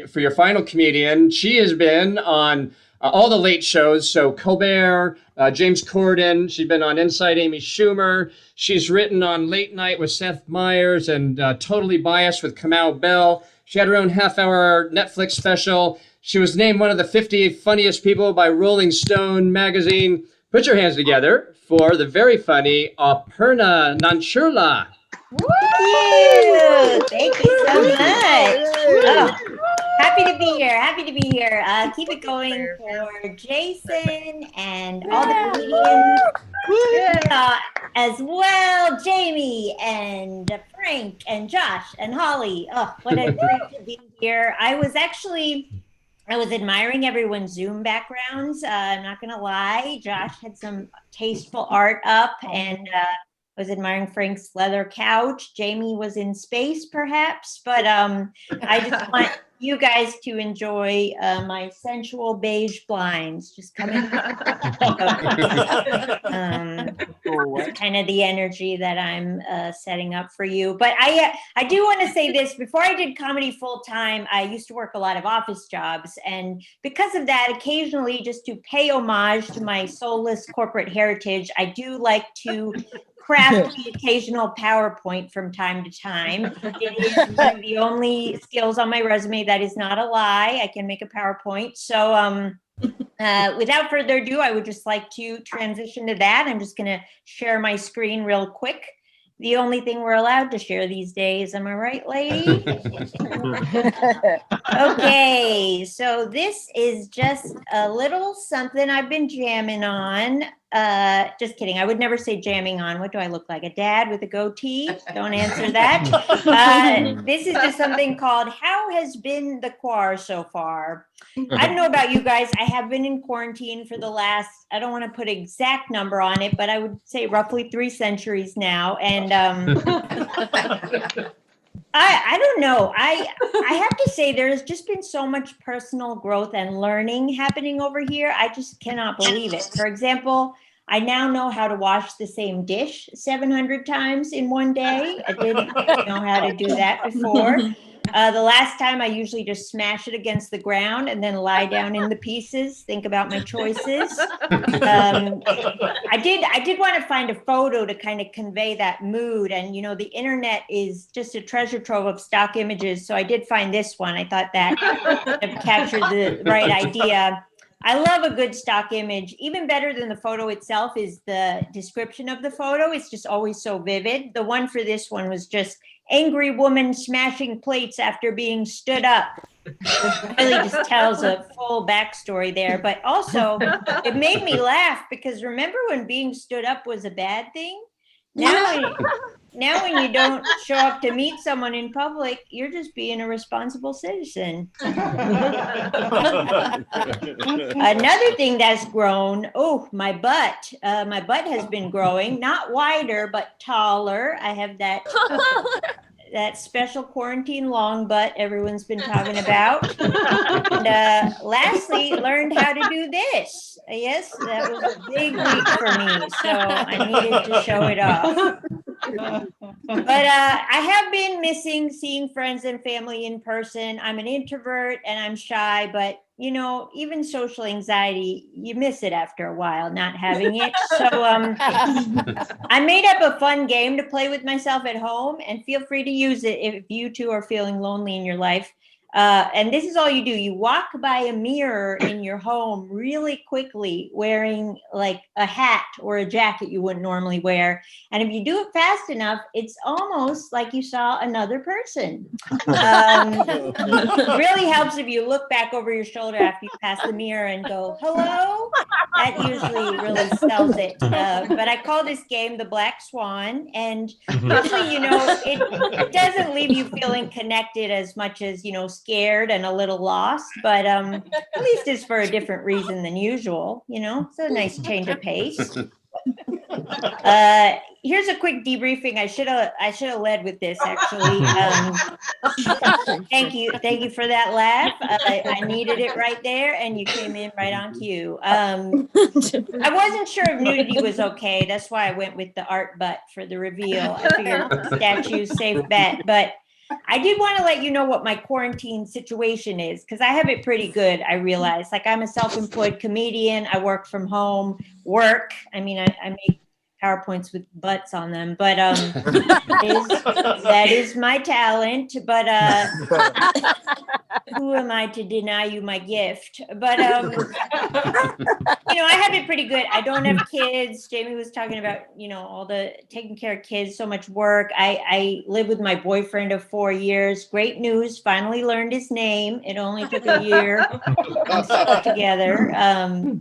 for your final comedian, she has been on all the late shows. So Colbert, James Corden. She's been on Inside Amy Schumer. She's written on Late Night with Seth Meyers and Totally Biased with Kamau Bell. She had her own half-hour Netflix special. She was named one of the 50 funniest people by Rolling Stone magazine. Put your hands together for the very funny Aparna Nancherla. Woo! Thank you so much. Oh, happy to be here. Happy to be here. Keep it going for Jason and all the comedians as well. Jamie and Frank and Josh and Holly. Oh, what a treat to be here. I was admiring everyone's Zoom backgrounds. I'm not going to lie. Josh had some tasteful art up, and I was admiring Frank's leather couch. Jamie was in space, perhaps, but I just want you guys to enjoy my sensual beige blinds. Just coming. Kind of the energy that I'm setting up for you. But I do want to say this. Before I did comedy full time, I used to work a lot of office jobs. And because of that, occasionally, just to pay homage to my soulless corporate heritage, I do like to craft the occasional PowerPoint from time to time. It is one of the only skills on my resume that is not a lie. I can make a PowerPoint. So without further ado, I would just like to transition to that. I'm just going to share my screen real quick. The only thing we're allowed to share these days. Am I right, lady? Okay, so this is just a little something I've been jamming on. Just kidding. I would never say jamming on. What do I look like? A dad with a goatee? Don't answer that. This is just something called How Has Been the Quar So Far? I don't know about you guys. I have been in quarantine for the last, I don't want to put an exact number on it, but I would say roughly 3 centuries now. And I don't know. I have to say there's just been so much personal growth and learning happening over here. I just cannot believe it. For example, I now know how to wash the same dish 700 times in one day. I didn't know how to do that before. The last time I usually just smash it against the ground and then lie down in the pieces, think about my choices. I did want to find a photo to kind of convey that mood. And, you know, the internet is just a treasure trove of stock images. So I did find this one. I thought that captured the right idea. I love a good stock image. Even better than the photo itself is the description of the photo. It's just always so vivid. The one for this one was just angry woman smashing plates after being stood up. It really just tells a full backstory there. But also, it made me laugh because remember when being stood up was a bad thing? Now when you don't show up to meet someone in public, you're just being a responsible citizen. Another thing that's grown, my butt. My butt has been growing, not wider, but taller. I have that special quarantine long butt everyone's been talking about. And lastly, learned how to do this. Yes, that was a big week for me, so I needed to show it off. But I have been missing seeing friends and family in person. I'm an introvert and I'm shy, but you know, even social anxiety, you miss it after a while not having it. So I made up a fun game to play with myself at home, and feel free to use it if you too are feeling lonely in your life. And this is all you do. You walk by a mirror in your home really quickly wearing like a hat or a jacket you wouldn't normally wear. And if you do it fast enough, it's almost like you saw another person. Really helps if you look back over your shoulder after you pass the mirror and go, hello. That usually really sells it. But I call this game the Black Swan. And usually, you know, it doesn't leave you feeling connected as much as, you know, scared and a little lost, but at least it's for a different reason than usual. You know, it's a nice change of pace. Here's a quick debriefing. I should have led with this actually. Thank you for that laugh. I needed it right there, and you came in right on cue. I wasn't sure if nudity was okay. That's why I went with the art butt for the reveal. I figured statues safe bet, but I did want to let you know what my quarantine situation is, because I have it pretty good. I realize, like, I'm a self-employed comedian. I work from home. I mean, I make PowerPoints with butts on them, but that is my talent. But who am I to deny you my gift? But you know, I have it pretty good. I don't have kids. Jamie was talking about, you know, all the taking care of kids, so much work. I live with my boyfriend of 4 years. Great news, finally learned his name. It only took a year. I'm still together.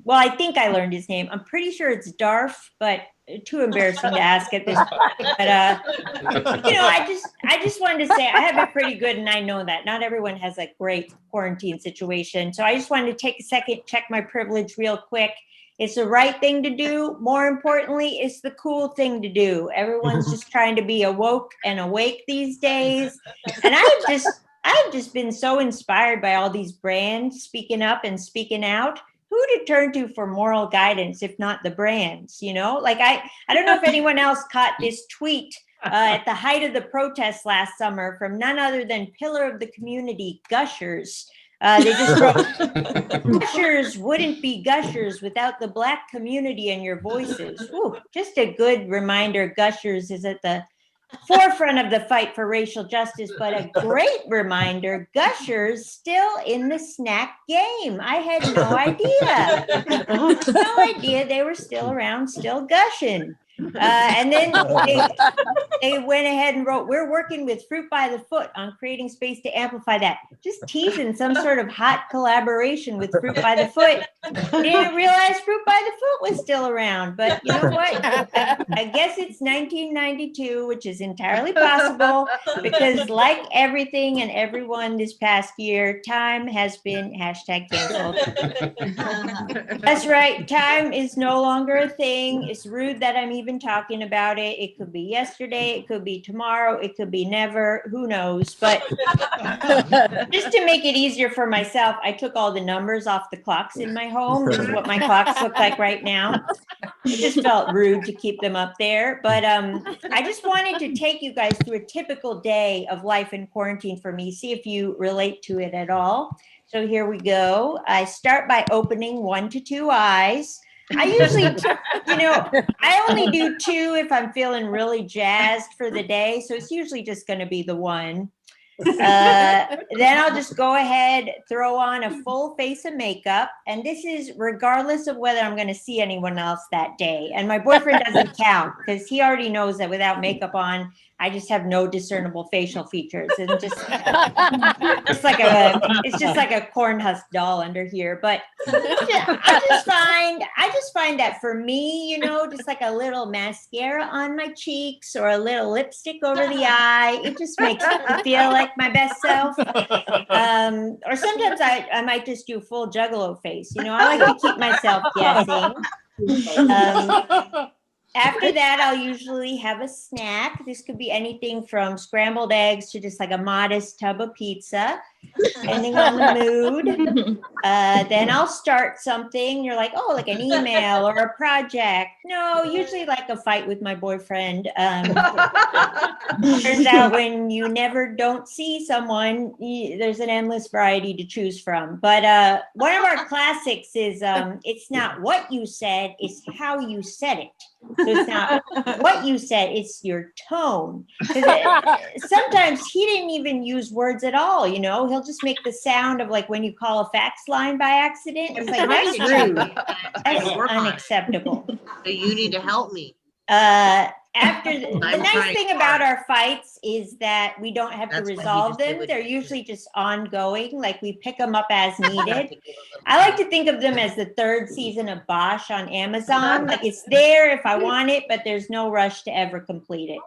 Well, I think I learned his name. I'm pretty sure it's Darf, but too embarrassing to ask at this point. But you know, I just wanted to say I have it pretty good, and I know that not everyone has a great quarantine situation. So I just wanted to take a second, check my privilege real quick. It's the right thing to do. More importantly, it's the cool thing to do. Everyone's just trying to be awoke and awake these days. And I've just been so inspired by all these brands speaking up and speaking out. Who to turn to for moral guidance, if not the brands, you know? Like, I don't know if anyone else caught this tweet at the height of the protests last summer from none other than pillar of the community, Gushers. They just wrote, Gushers wouldn't be Gushers without the Black community and your voices. Ooh, just a good reminder, Gushers is at the forefront of the fight for racial justice, but a great reminder, Gushers still in the snack game. I had no idea they were still around, still gushing. And then they went ahead and wrote, we're working with Fruit by the Foot on creating space to amplify that. Just teasing some sort of hot collaboration with Fruit by the Foot. Didn't realize Fruit by the Foot was still around, but you know what? I guess it's 1992, which is entirely possible, because like everything and everyone this past year, time has been #canceled. That's right. Time is no longer a thing. It's rude that I'm even talking about it. It could be yesterday, it could be tomorrow, it could be never, who knows? But just to make it easier for myself, I took all the numbers off the clocks in my home. This is what my clocks look like right now. It just felt rude to keep them up there. But I just wanted to take you guys through a typical day of life in quarantine for me, see if you relate to it at all. So here we go. I start by opening 1 to 2 eyes. I usually, I only do 2 if I'm feeling really jazzed for the day. So it's usually just going to be the 1. Then I'll just go ahead, throw on a full face of makeup. And this is regardless of whether I'm going to see anyone else that day. And my boyfriend doesn't count because he already knows that without makeup on, I just have no discernible facial features. And it's just like a corn husk doll under here. But I just find that for me, just like a little mascara on my cheeks or a little lipstick over the eye, it just makes me feel like my best self. Or sometimes I might just do full juggalo face. I like to keep myself guessing. After that, I'll usually have a snack. This could be anything from scrambled eggs to just like a modest tub of pizza, depending on the mood. Then I'll start something. You're like, oh, like an email or a project. No, usually like a fight with my boyfriend. Turns out when you never don't see someone, there's an endless variety to choose from. But one of our classics is it's not what you said, it's how you said it. So it's not what you said, it's your tone. Sometimes he didn't even use words at all, he'll just make the sound of like when you call a fax line by accident. It's like, that's rude. That's unacceptable. So you need to help me. The nice thing about our fights is that we don't have to resolve them. They're usually just ongoing, like we pick them up as needed. I like to think of them as the 3rd season of Bosch on Amazon. Like it's there if I want it, but there's no rush to ever complete it.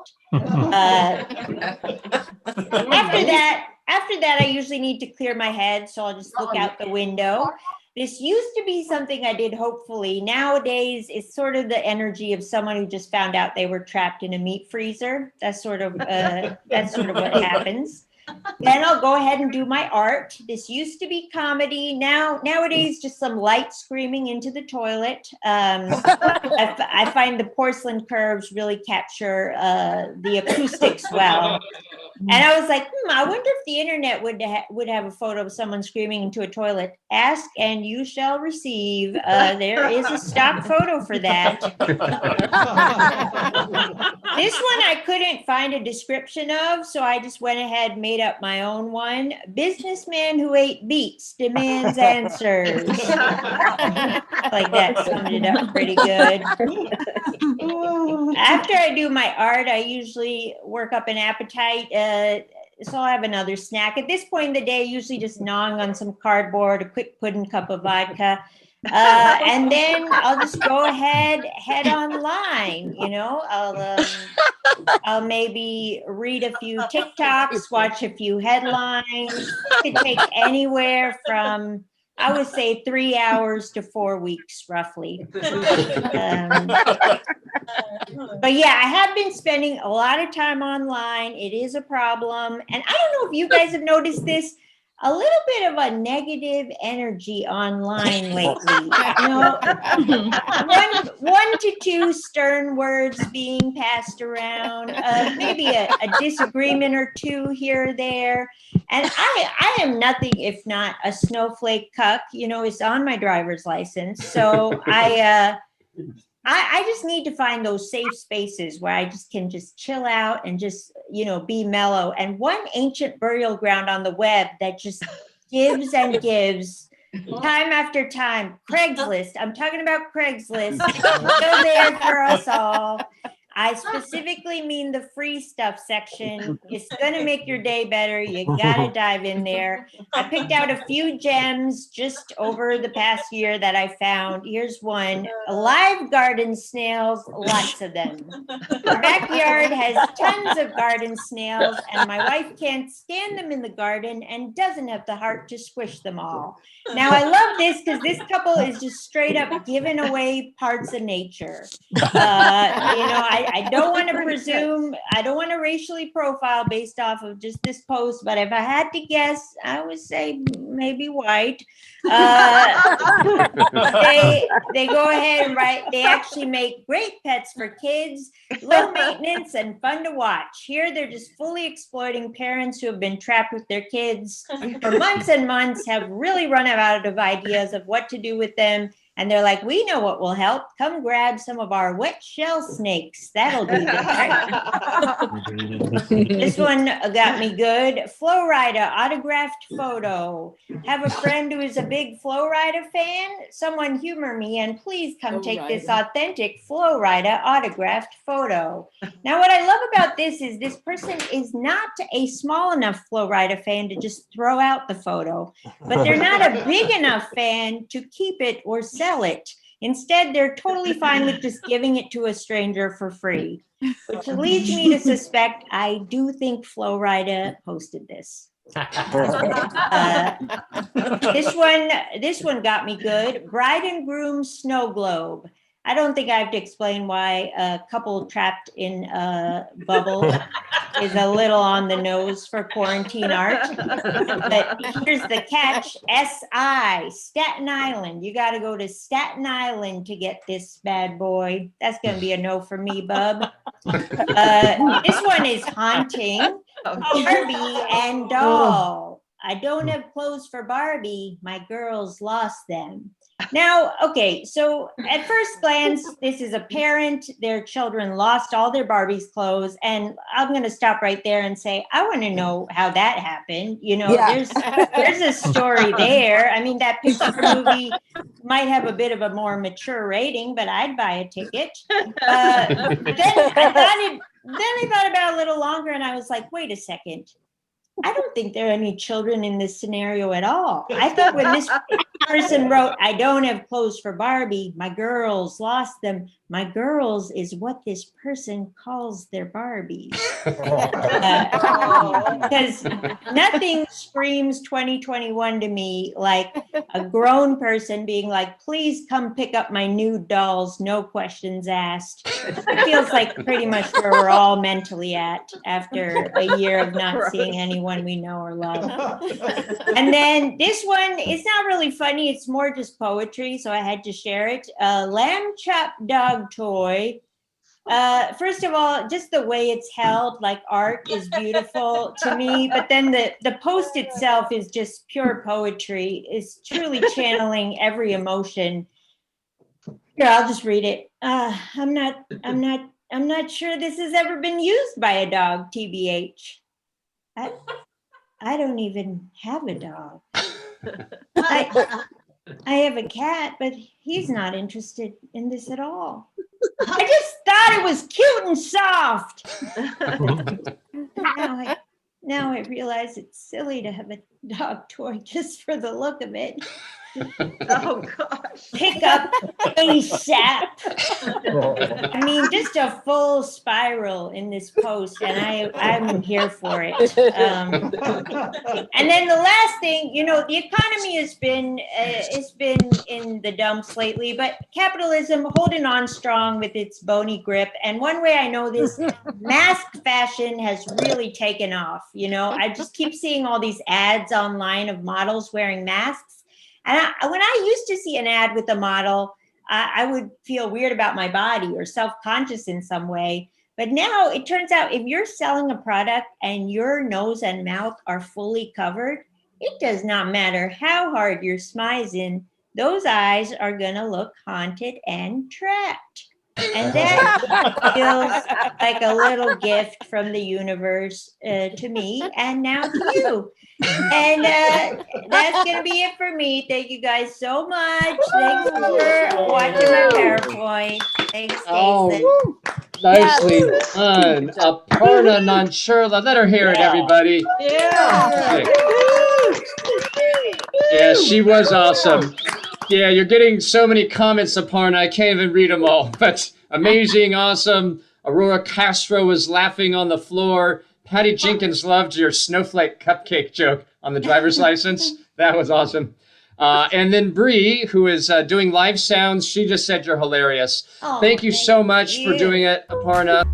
After that, I usually need to clear my head, so I'll just look out the window. This used to be something I did hopefully. Nowadays, it's sort of the energy of someone who just found out they were trapped in a meat freezer. That's sort of what happens. Then I'll go ahead and do my art. This used to be comedy. Nowadays, just some light screaming into the toilet. I find the porcelain curves really capture the acoustics well. And I was like, I wonder if the internet would have a photo of someone screaming into a toilet. Ask and you shall receive. There is a stock photo for that. This one I couldn't find a description of, so I just went ahead and made up my own one. Businessman who ate beets demands answers. Like that summed it up pretty good. After I do my art, I usually work up an appetite. So I'll have another snack. At this point in the day, usually just gnawing on some cardboard, a quick pudding cup of vodka. And then I'll just go head online, I'll maybe read a few TikToks, watch a few headlines. It could take anywhere from, I would say, 3 hours to 4 weeks, roughly. But yeah, I have been spending a lot of time online. It is a problem. And I don't know if you guys have noticed this, a little bit of a negative energy online lately. One to two stern words being passed around, maybe a disagreement or two here or there. And I am nothing if not a snowflake cuck. It's on my driver's license. So I just need to find those safe spaces where I just can chill out and just, be mellow. And one ancient burial ground on the web that just gives and gives time after time. Craigslist. I'm talking about Craigslist. Still there for us all. I specifically mean the free stuff section. It's going to make your day better. You got to dive in there. I picked out a few gems just over the past year that I found. Here's one. Live garden snails, lots of them. Our backyard has tons of garden snails, and my wife can't stand them in the garden and doesn't have the heart to squish them all. Now, I love this because this couple is just straight up giving away parts of nature. I don't want to presume, I don't want to racially profile based off of just this post, but if I had to guess, I would say maybe white. They go ahead and write. They actually make great pets for kids, low maintenance and fun to watch. Here, they're just fully exploiting parents who have been trapped with their kids for months and months, have really run out of ideas of what to do with them. And they're like, we know what will help. Come grab some of our wet shell snakes. That'll do the trick. This one got me good. Flo Rida autographed photo. Have a friend who is a big Flo Rida fan? Someone humor me and please come take this authentic Flo Rida autographed photo. Now, what I love about this is this person is not a small enough Flo Rida fan to just throw out the photo, but they're not a big enough fan to keep it or sell it. Instead, they're totally fine with just giving it to a stranger for free, which leads me to suspect I do think Flo Rida posted this. This one got me good. Bride and groom snow globe. I don't think I have to explain why a couple trapped in a bubble is a little on the nose for quarantine art. But here's the catch. SI, Staten Island. You got to go to Staten Island to get this bad boy. That's going to be a no for me, bub. This one is haunting. Barbie and doll. I don't have clothes for Barbie. My girls lost them. Now, okay, so at first glance, this is a parent. Their children lost all their Barbie's clothes. And I'm going to stop right there and say, I want to know how that happened. You know, there's a story there. I mean, that Pixar movie might have a bit of a more mature rating, but I'd buy a ticket. Then I thought about it a little longer and I was like, wait a second. I don't think there are any children in this scenario at all. I think when this person wrote, I don't have clothes for Barbie, my girls lost them. My girls is what this person calls their Barbies. Because nothing screams 2021 to me like a grown person being like, please come pick up my new dolls, no questions asked. It feels like pretty much where we're all mentally at after a year of not seeing anyone we know or love. And then this one, it's not really funny. It's more just poetry. So I had to share it. Lamb chop dog toy. First of all, just the way it's held, like art, is beautiful to me. But then the post itself is just pure poetry. It's truly channeling every emotion. Here, I'll just read it. I'm not sure this has ever been used by a dog, TBH. I don't even have a dog. I have a cat, but he's not interested in this at all. I just thought it was cute and soft. Now I realize it's silly to have a dog toy just for the look of it. Oh gosh. Pick up ASAP. I mean, just a full spiral in this post, and I'm here for it. And then the last thing, you know, the economy has been it's been in the dumps lately, but capitalism holding on strong with its bony grip. And one way I know this, mask fashion has really taken off. You know, I just keep seeing all these ads online of models wearing masks. And when I used to see an ad with a model, I would feel weird about my body or self-conscious in some way. But now it turns out if you're selling a product and your nose and mouth are fully covered, it does not matter how hard you're smizing, those eyes are gonna look haunted and trapped. And that feels like a little gift from the universe to me and now to you. And that's going to be it for me. Thank you guys so much. Thanks for watching my PowerPoint. Thanks, Jason. Nicely done. Aparna Nancherla. Let her hear it, everybody. Yeah. Yeah, she was awesome. Yeah, you're getting so many comments, Aparna. I can't even read them all. But amazing, awesome. Aurora Castro was laughing on the floor. Patty Jenkins loved your snowflake cupcake joke on the driver's license. That was awesome. And then Bree, who is doing live sounds, she just said you're hilarious. Oh, thank you so much for doing it, Aparna.